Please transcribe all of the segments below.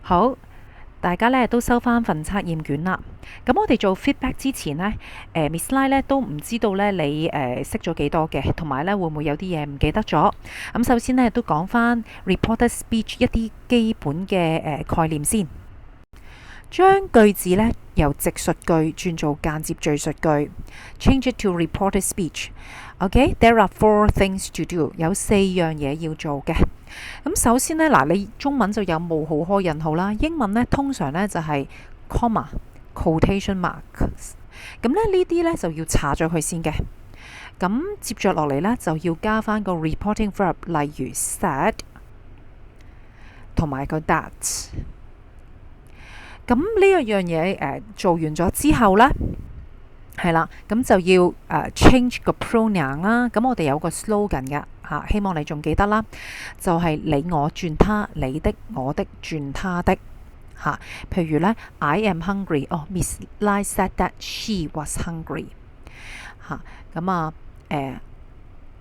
好，大家咧都收翻份測驗卷啦。咁我哋做 feedback 之前呢Miss Lai 咧都唔知道咧你識咗幾多嘅，同埋咧會唔會有啲嘢唔記得咗？咁首先呢，都講翻 reported speech 一啲基本嘅概念先。將句子呢由直述句轉做間接敘述句 ，change it to reported speech。OK，there are 4 things to do， 有4樣嘢要做嘅。咁首先呢，嗱，你中文就有冒號開引號啦，英文呢通常呢就係 comma、quotation marks。咁咧呢啲呢就要查咗佢先嘅。咁接着落嚟呢，就要加翻個 reporting verb， 例如 said 同埋個 that。咁呢一樣嘢做完咗之後呢，係啦，咁就要change 個 pronoun 啦。咁我哋有個 slogan 嘅嚇，希望你仲記得啦，就係你我轉他，你的我的轉他的嚇。譬如呢 I am hungry， Miss Lai said that she was hungry 嚇。咁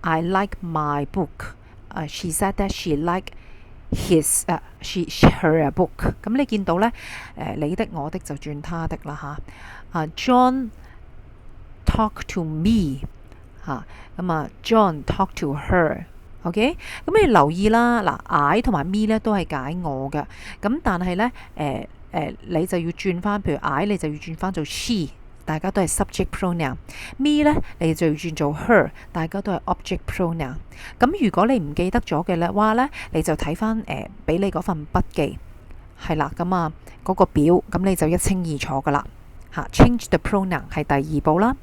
I like my book，she said that she like her book。 咁你見到呢，你的我的就轉他的啦嚇。John talk to me 嚇，咁John talk to her。OK， 咁你留意啦，嗱 I 同埋 me 咧都係解我嘅，咁但係呢，你就要轉翻，譬如 I 你就要轉翻做 she， 大家都係 subject pronoun。me 呢你就要轉做 her， 大家都係 object pronoun。咁如果你唔記得咗嘅話呢，你就睇翻俾你嗰份筆記，係啦，咁嗰個表，咁你就一清二楚噶啦。change the pronoun 係第2步啦，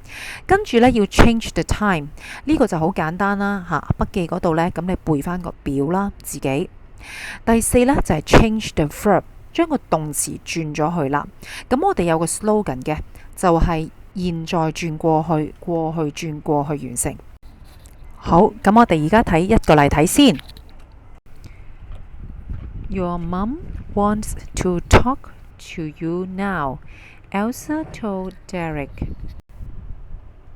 跟住呢，要 change the time， 呢個就好簡單啦筆記嗰度呢，咁你背翻個表啦自己。第4呢，就係 change the verb， 將個動詞轉咗去啦。咁我哋有個 slogan 嘅，就係現在轉過去，過去轉過去完成。好，咁我哋而家睇一個例題先。Your mom wants to talk to you now，Elsa told Derek，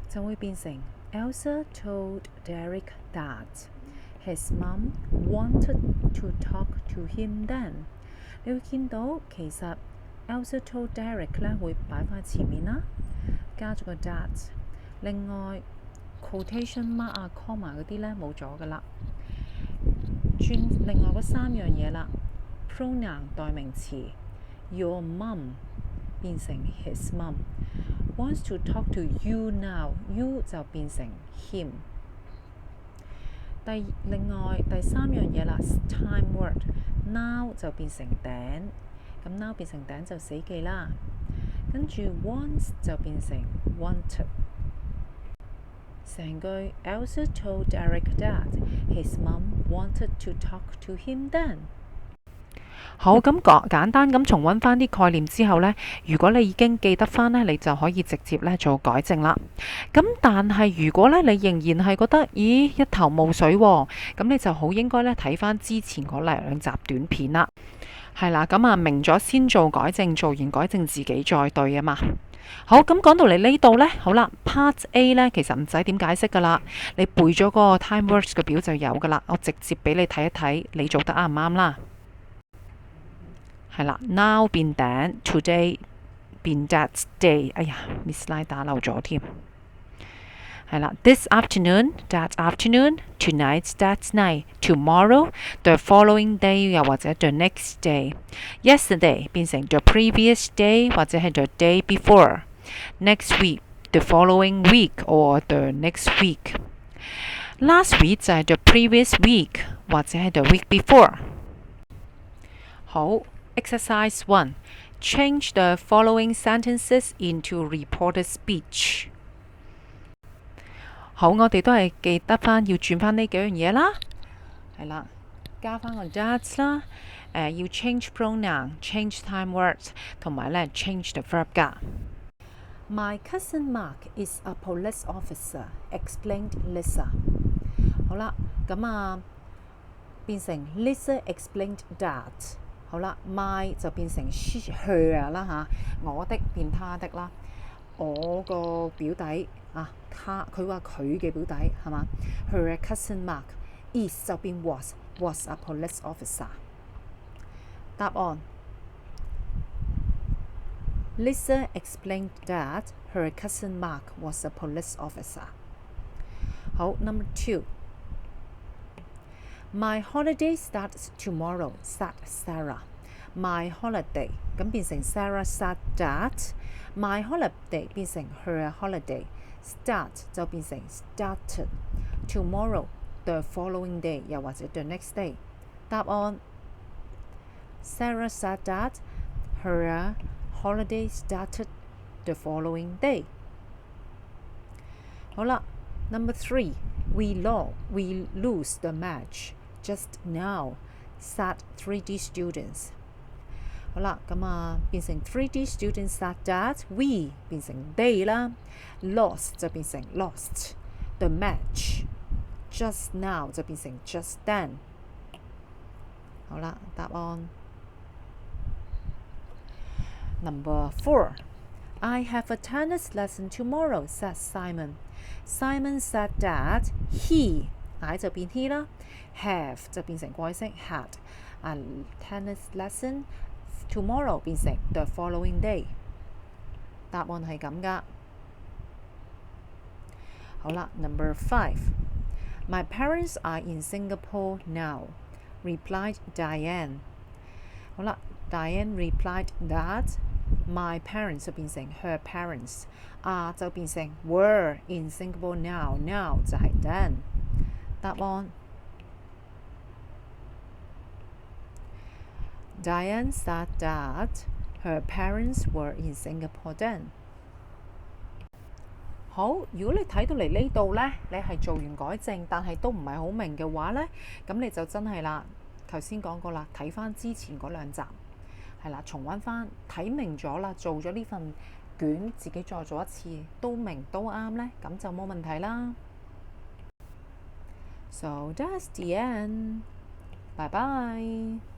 就會變成 Elsa told Derek that his mom wanted to talk to him then。 你會見到其實 Elsa told Derek 咧會擺返前面啦，加咗個 that。另外 quotation mark comma 嗰啲咧冇咗噶啦。轉另外嗰3樣嘢啦 ，pronoun 代名詞 your mum變成 his mum， wants to talk to you now，you 就變成 him。另外第3樣嘢啦 time word now 就變成頂，咁 now 變成頂就死記啦。跟住 wants 就變成 wanted。成句 Elsa told Derek that his mum wanted to talk to him then。 好，咁簡單咁重溫翻啲概念之後呢，如果你已經記得翻呢，你就可以直接呢做改正啦。咁但係如果呢，你仍然係覺得咦一頭霧水喎，咁你就好應該呢睇翻之前嗰2集短片啦。係啦，咁明咗先做改正，做完改正自己再對啊嘛。好，咁講到嚟呢度呢，好啦 ，Part A 呢，其實唔使點解釋噶啦，你背咗嗰個 time words 嘅表就有噶啦，我直接俾你睇一睇，你做得啱唔啱啦？係啦 ，now 變頂 ，today 變 that day。哎呀 ，Miss Lai 打漏咗添。係啦 ，this afternoon that afternoon tonight that night tomorrow the following day 又或者 the next day。yesterday 變成 the previous day 或者係 the day before。next week the following week or the next week。last week 就係 the previous week 或者係 the week before。好 ，exercise 1 change the following sentences into reported speech。好，我哋都係記得翻要轉翻呢幾樣嘢啦，係啦，加翻個 that 啦，要 change pronoun、change time words， 同埋咧 change the verb 噶。My cousin Mark is a police officer, explained Lisa。好啦，咁變成 Lisa explained that。好啦 ，my 就變成 her 啦嚇，我的變他的啦。我個表弟佢話佢嘅表弟係嘛 ？Her cousin Mark is 就變 was a police officer。答案 Lisa explained that her cousin Mark was a police officer. 好 ，Number 2. My holiday starts tomorrow, said Sarah. My holiday 咁變成 Sarah said that. My holiday 變成 her holiday. Start 就變成 started. Tomorrow the following day 又或者 the next day. 答案 Sarah said that her holiday started the following day. 好啦 ，Number 3. We lose the match just now, said 3D students. 好啦，咁啊變成 3D students said that we 變成 they 啦 ，lost 就變成 lost the match just now 就變成 just then。好啦，答案 Number 4. I have a tennis lesson tomorrow, said Simon. Simon said that he I 就變 he 啦 ，have 就變成過去式 had a tennis lesson tomorrow 變成 the following day。答案係咁噶。好啦 ，Number 5. My parents are in Singapore now, replied Diane. 好啦 ，Diane replied that my parents 就變成 her parents， 就變成 were in Singapore now 就係 then。答案 Diane said that her parents were in Singapore then。好，如果你睇到嚟呢度呢，你係做完改正，但係都唔係好明嘅話呢，咁你就真係啦，頭先講過啦，睇翻之前嗰2集，係啦，重溫翻，睇明咗啦，做咗呢份卷，自己再做一次，都明都啱呢，咁就冇問題啦。So that's the end. Bye bye.